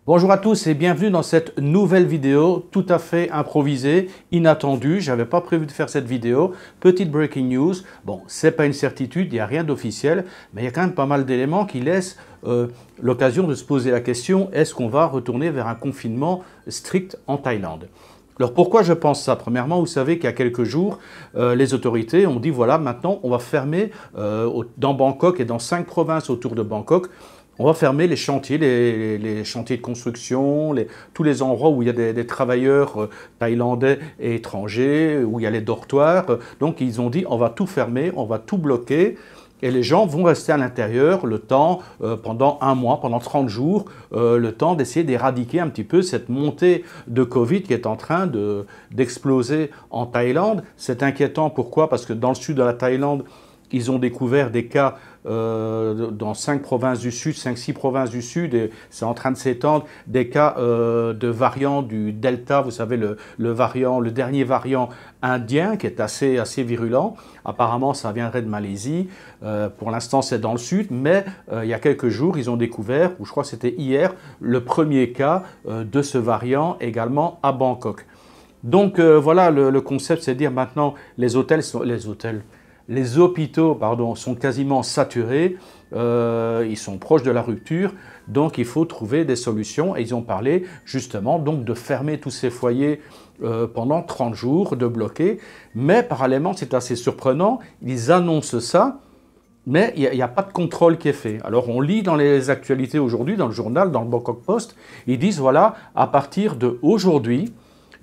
Bonjour à tous et bienvenue dans cette nouvelle vidéo tout à fait improvisée, inattendue. Je n'avais pas prévu de faire cette vidéo. Petite breaking news. Bon, c'est pas une certitude, il n'y a rien d'officiel, mais il y a quand même pas mal d'éléments qui laissent l'occasion de se poser la question, est-ce qu'on va retourner vers un confinement strict en Thaïlande ? Alors pourquoi je pense ça? Premièrement, vous savez qu'il y a quelques jours, les autorités ont dit voilà, maintenant on va fermer dans Bangkok et dans 5 provinces autour de Bangkok. On va fermer les chantiers, les chantiers de construction, tous les endroits où il y a des travailleurs thaïlandais et étrangers, où il y a les dortoirs. Donc ils ont dit on va tout fermer, on va tout bloquer. Et les gens vont rester à l'intérieur le temps, pendant un mois, pendant 30 jours, le temps d'essayer d'éradiquer un petit peu cette montée de Covid qui est en train d'exploser en Thaïlande. C'est inquiétant, pourquoi? Parce que dans le sud de la Thaïlande, ils ont découvert des cas dans 5 provinces du sud, 5-6 provinces du sud, et c'est en train de s'étendre, des cas de variants du Delta, vous savez, le dernier variant indien qui est assez virulent. Apparemment, ça viendrait de Malaisie. Pour l'instant, c'est dans le sud, mais il y a quelques jours, ils ont découvert, ou je crois que c'était hier, le premier cas de ce variant également à Bangkok. Donc voilà, le concept, c'est de dire maintenant, les hôpitaux, pardon, sont quasiment saturés, ils sont proches de la rupture, donc il faut trouver des solutions. Et ils ont parlé justement donc de fermer tous ces foyers pendant 30 jours, de bloquer. Mais parallèlement, c'est assez surprenant, ils annoncent ça, mais il n'y a pas de contrôle qui est fait. Alors on lit dans les actualités aujourd'hui, dans le journal, dans le Bangkok Post, ils disent voilà, à partir d'aujourd'hui,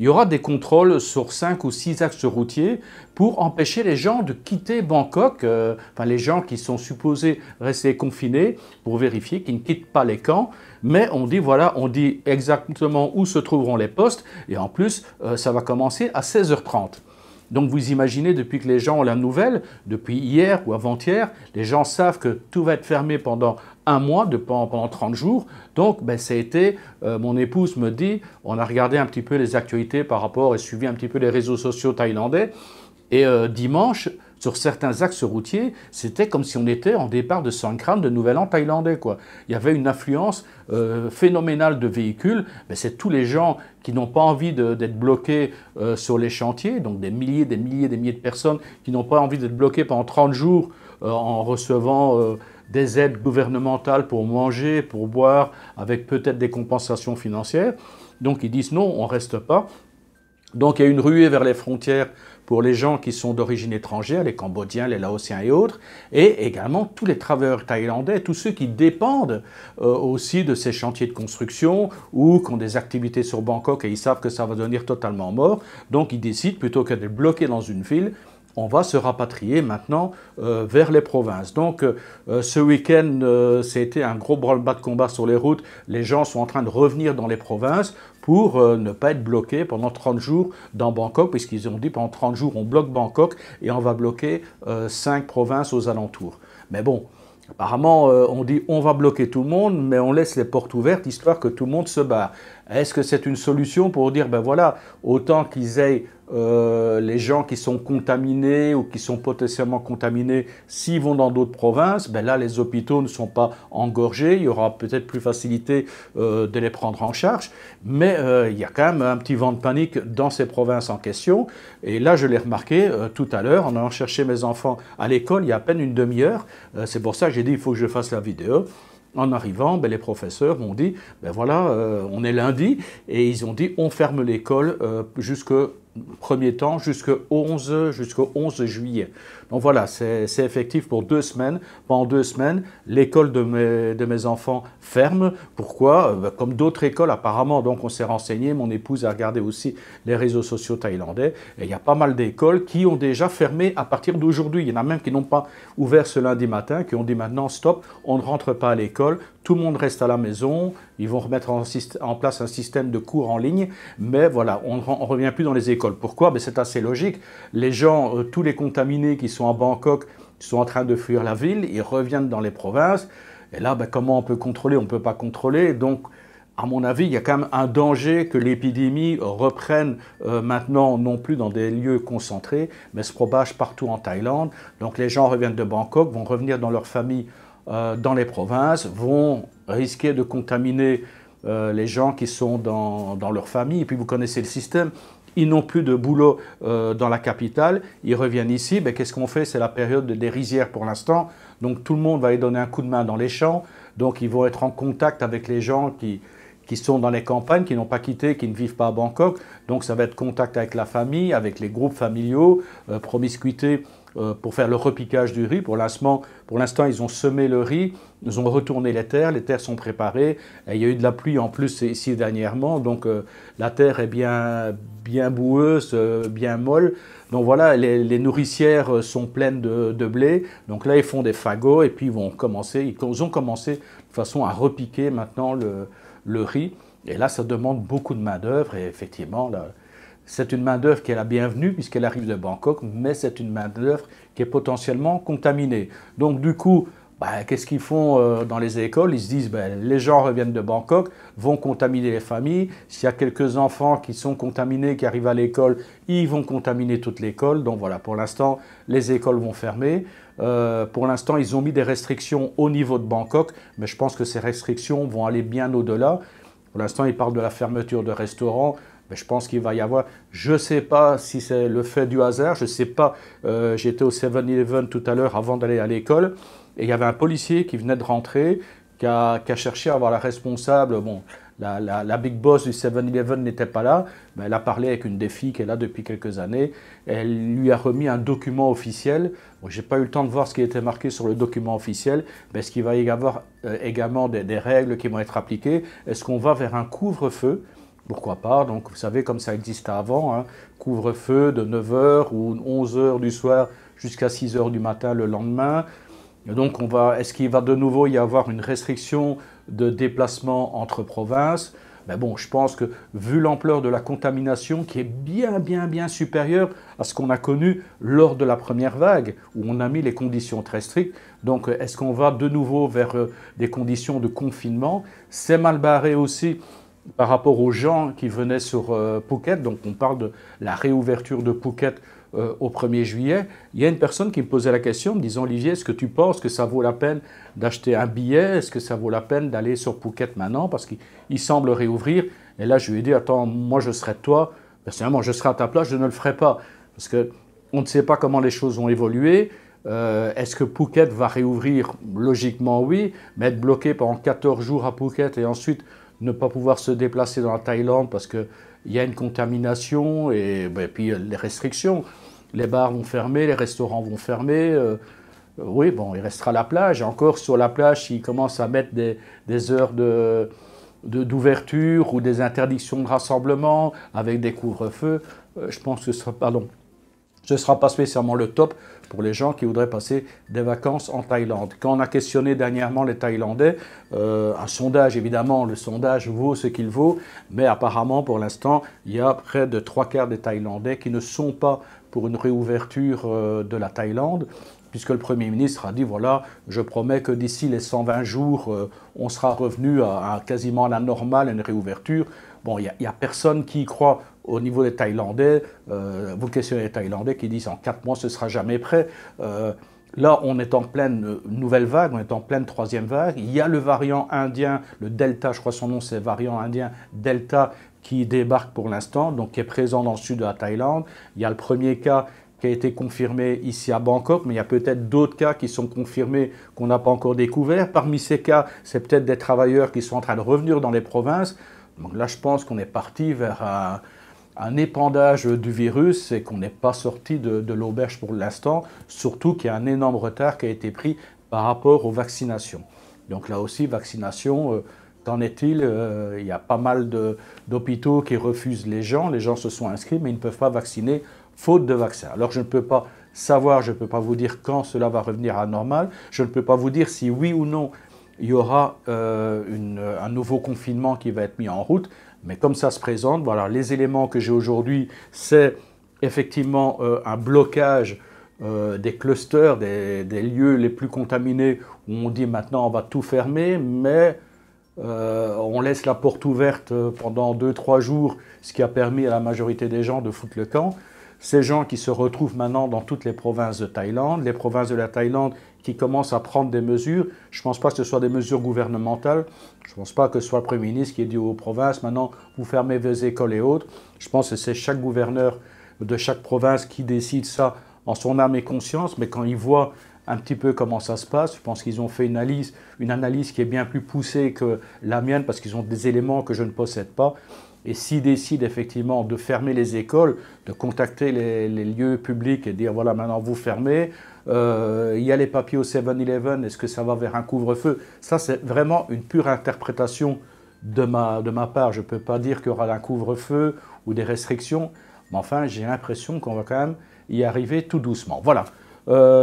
il y aura des contrôles sur 5 ou 6 axes routiers pour empêcher les gens de quitter Bangkok, enfin les gens qui sont supposés rester confinés, pour vérifier qu'ils ne quittent pas les camps. Mais on dit voilà, on dit exactement où se trouveront les postes, et en plus ça va commencer à 16h30. Donc vous imaginez, depuis que les gens ont la nouvelle, depuis hier ou avant-hier, les gens savent que tout va être fermé pendant un mois, pendant 30 jours. Donc ça a été, mon épouse me dit, on a regardé un petit peu les actualités par rapport et suivi un petit peu les réseaux sociaux thaïlandais. Et dimanche, sur certains axes routiers, c'était comme si on était en départ de Songkran, de Nouvel An thaïlandais, quoi. Il y avait une affluence phénoménale de véhicules. C'est tous les gens qui n'ont pas envie d'être bloqués sur les chantiers, donc des milliers de personnes qui n'ont pas envie d'être bloqués pendant 30 jours en recevant des aides gouvernementales pour manger, pour boire, avec peut-être des compensations financières. Donc ils disent non, on ne reste pas. Donc il y a une ruée vers les frontières pour les gens qui sont d'origine étrangère, les Cambodgiens, les Laotiens et autres, et également tous les travailleurs thaïlandais, tous ceux qui dépendent aussi de ces chantiers de construction ou qui ont des activités sur Bangkok et ils savent que ça va devenir totalement mort. Donc ils décident, plutôt que d'être bloqués dans une ville, on va se rapatrier maintenant vers les provinces. Donc ce week-end, c'était un gros branle-bas de combat sur les routes. Les gens sont en train de revenir dans les provinces pour ne pas être bloqués pendant 30 jours dans Bangkok, puisqu'ils ont dit pendant 30 jours on bloque Bangkok et on va bloquer 5 provinces aux alentours. Mais bon, apparemment on dit on va bloquer tout le monde, mais on laisse les portes ouvertes histoire que tout le monde se barre. Est-ce que c'est une solution pour dire ben voilà, autant qu'ils aient les gens qui sont contaminés ou qui sont potentiellement contaminés, s'ils vont dans d'autres provinces, ben là les hôpitaux ne sont pas engorgés, il y aura peut-être plus facilité de les prendre en charge, mais il y a quand même un petit vent de panique dans ces provinces en question. Et là je l'ai remarqué tout à l'heure en allant chercher mes enfants à l'école il y a à peine une demi-heure. C'est pour ça que j'ai dit il faut que je fasse la vidéo. En arrivant, les professeurs m'ont dit, ben voilà, on est lundi, et ils ont dit, on ferme l'école jusqu'au premier temps, jusqu'au 11 juillet. Donc voilà, c'est effectif pour 2 semaines. Pendant 2 semaines, l'école de mes enfants ferme. Pourquoi? Comme d'autres écoles apparemment, donc on s'est renseigné, mon épouse a regardé aussi les réseaux sociaux thaïlandais, et il y a pas mal d'écoles qui ont déjà fermé à partir d'aujourd'hui. Il y en a même qui n'ont pas ouvert ce lundi matin, qui ont dit maintenant stop, on ne rentre pas à l'école, tout le monde reste à la maison, ils vont remettre en place un système de cours en ligne, mais voilà, on ne revient plus dans les écoles. Pourquoi? C'est assez logique. Les gens, tous les contaminés qui sont à Bangkok, sont en train de fuir la ville, ils reviennent dans les provinces, et là, comment on peut contrôler? On ne peut pas contrôler, donc à mon avis, il y a quand même un danger que l'épidémie reprenne maintenant, non plus dans des lieux concentrés, mais se propage partout en Thaïlande. Donc les gens reviennent de Bangkok, vont revenir dans leur famille dans les provinces, vont risquer de contaminer les gens qui sont dans leur famille. Et puis vous connaissez le système. Ils n'ont plus de boulot dans la capitale, ils reviennent ici, ben, qu'est-ce qu'on fait? C'est la période des rizières pour l'instant, donc tout le monde va aller donner un coup de main dans les champs, donc ils vont être en contact avec les gens qui sont dans les campagnes, qui n'ont pas quitté, qui ne vivent pas à Bangkok, donc ça va être contact avec la famille, avec les groupes familiaux, promiscuité pour faire le repiquage du riz. Pour l'instant, ils ont semé le riz, ils ont retourné les terres sont préparées. Et il y a eu de la pluie en plus ici dernièrement, donc la terre est bien boueuse, bien molle. Donc voilà, les nourricières sont pleines de blé. Donc là, ils font des fagots et puis ils ont commencé de façon à repiquer maintenant le riz. Et là, ça demande beaucoup de main-d'œuvre et effectivement, là, c'est une main-d'œuvre qui est la bienvenue puisqu'elle arrive de Bangkok, mais c'est une main-d'œuvre qui est potentiellement contaminée. Donc du coup, qu'est-ce qu'ils font dans les écoles? Ils se disent, les gens reviennent de Bangkok, vont contaminer les familles. S'il y a quelques enfants qui sont contaminés, qui arrivent à l'école, ils vont contaminer toute l'école. Donc voilà, pour l'instant, les écoles vont fermer. Pour l'instant, ils ont mis des restrictions au niveau de Bangkok, mais je pense que ces restrictions vont aller bien au-delà. Pour l'instant, ils parlent de la fermeture de restaurants. Mais je pense qu'il va y avoir, je ne sais pas si c'est le fait du hasard, je ne sais pas, j'étais au 7-Eleven tout à l'heure avant d'aller à l'école, et il y avait un policier qui venait de rentrer, qui a cherché à avoir la responsable, bon, la big boss du 7-Eleven n'était pas là, mais elle a parlé avec une des filles qui est là depuis quelques années, et elle lui a remis un document officiel. Bon, je n'ai pas eu le temps de voir ce qui était marqué sur le document officiel, mais est-ce qu'il va y avoir également des règles qui vont être appliquées? Est-ce qu'on va vers un couvre-feu? Pourquoi pas? Donc, vous savez, comme ça existait avant, hein, couvre-feu de 9 h ou 11 h du soir jusqu'à 6 h du matin le lendemain. Et donc, est-ce qu'il va de nouveau y avoir une restriction de déplacement entre provinces? Mais bon, je pense que, vu l'ampleur de la contamination qui est bien supérieure à ce qu'on a connu lors de la première vague, où on a mis les conditions très strictes, donc est-ce qu'on va de nouveau vers des conditions de confinement? C'est mal barré aussi par rapport aux gens qui venaient sur Phuket, donc on parle de la réouverture de Phuket au 1er juillet, il y a une personne qui me posait la question, me disant « Olivier, est-ce que tu penses que ça vaut la peine d'acheter un billet? Est-ce que ça vaut la peine d'aller sur Phuket maintenant? » Parce qu'il semble réouvrir. Et là, je lui ai dit « Attends, moi je serais toi, personnellement, je serais à ta place, je ne le ferais pas. » Parce qu'on ne sait pas comment les choses vont évoluer. Est-ce que Phuket va réouvrir? Logiquement, oui, mais être bloqué pendant 14 jours à Phuket et ensuite ne pas pouvoir se déplacer dans la Thaïlande parce qu'il y a une contamination et puis les restrictions. Les bars vont fermer, les restaurants vont fermer. Oui, bon, il restera la plage. Encore sur la plage, s'ils commencent à mettre des heures d'ouverture ou des interdictions de rassemblement avec des couvre-feux, je pense que ce ne sera pas spécialement le top pour les gens qui voudraient passer des vacances en Thaïlande. Quand on a questionné dernièrement les Thaïlandais, un sondage, évidemment, le sondage vaut ce qu'il vaut, mais apparemment, pour l'instant, il y a près de 3/4 des Thaïlandais qui ne sont pas pour une réouverture de la Thaïlande, puisque le Premier ministre a dit, voilà, je promets que d'ici les 120 jours, on sera revenu à quasiment à la normale, à une réouverture. Bon, il n'y a personne qui y croit au niveau des Thaïlandais. Vous questionnez les Thaïlandais qui disent en 4 mois, ce ne sera jamais prêt. Là, on est en pleine nouvelle vague, on est en pleine 3e vague. Il y a le variant indien, le Delta, je crois son nom c'est variant indien, Delta, qui débarque pour l'instant, donc qui est présent dans le sud de la Thaïlande. Il y a le premier cas qui a été confirmé ici à Bangkok, mais il y a peut-être d'autres cas qui sont confirmés qu'on n'a pas encore découverts. Parmi ces cas, c'est peut-être des travailleurs qui sont en train de revenir dans les provinces. Donc là, je pense qu'on est parti vers un épandage du virus et qu'on n'est pas sorti de l'auberge pour l'instant, surtout qu'il y a un énorme retard qui a été pris par rapport aux vaccinations. Donc là aussi, vaccination, qu'en est-il? Il y a pas mal d'hôpitaux qui refusent les gens se sont inscrits, mais ils ne peuvent pas vacciner faute de vaccin. Alors je ne peux pas savoir, je ne peux pas vous dire quand cela va revenir à la normale, je ne peux pas vous dire si oui ou non il y aura un nouveau confinement qui va être mis en route, mais comme ça se présente, voilà, les éléments que j'ai aujourd'hui, c'est effectivement un blocage des clusters, des lieux les plus contaminés, où on dit maintenant on va tout fermer, mais on laisse la porte ouverte pendant 2-3 jours, ce qui a permis à la majorité des gens de foutre le camp. Ces gens qui se retrouvent maintenant dans toutes les provinces de Thaïlande, les provinces de la Thaïlande qui commence à prendre des mesures. Je ne pense pas que ce soit des mesures gouvernementales. Je ne pense pas que ce soit le Premier ministre qui ait dit aux provinces, maintenant, vous fermez vos écoles et autres. Je pense que c'est chaque gouverneur de chaque province qui décide ça en son âme et conscience. Mais quand ils voient un petit peu comment ça se passe, je pense qu'ils ont fait une analyse qui est bien plus poussée que la mienne parce qu'ils ont des éléments que je ne possède pas. Et s'ils décident effectivement de fermer les écoles, de contacter les lieux publics et dire voilà, maintenant vous fermez, il y a les papiers au 7-Eleven, est-ce que ça va vers un couvre-feu? Ça, c'est vraiment une pure interprétation de ma part. Je ne peux pas dire qu'il y aura un couvre-feu ou des restrictions, mais enfin, j'ai l'impression qu'on va quand même y arriver tout doucement. Voilà.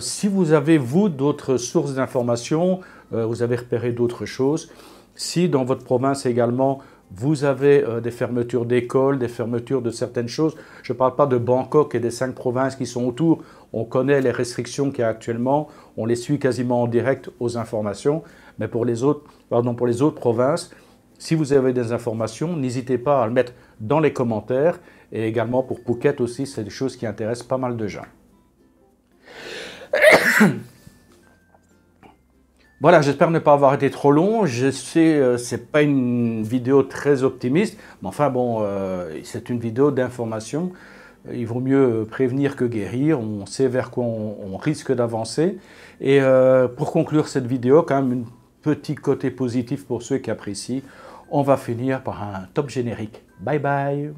Si vous avez, vous, d'autres sources d'informations, vous avez repéré d'autres choses, si dans votre province également, vous avez des fermetures d'écoles, des fermetures de certaines choses. Je ne parle pas de Bangkok et des 5 provinces qui sont autour. On connaît les restrictions qu'il y a actuellement. On les suit quasiment en direct aux informations. Mais pour les autres provinces, si vous avez des informations, n'hésitez pas à le mettre dans les commentaires. Et également pour Phuket aussi, c'est des choses qui intéressent pas mal de gens. Voilà, j'espère ne pas avoir été trop long. Je sais, c'est pas une vidéo très optimiste, mais enfin bon, c'est une vidéo d'information. Il vaut mieux prévenir que guérir. On sait vers quoi on risque d'avancer. Et pour conclure cette vidéo, quand même un petit côté positif pour ceux qui apprécient. On va finir par un top générique. Bye bye.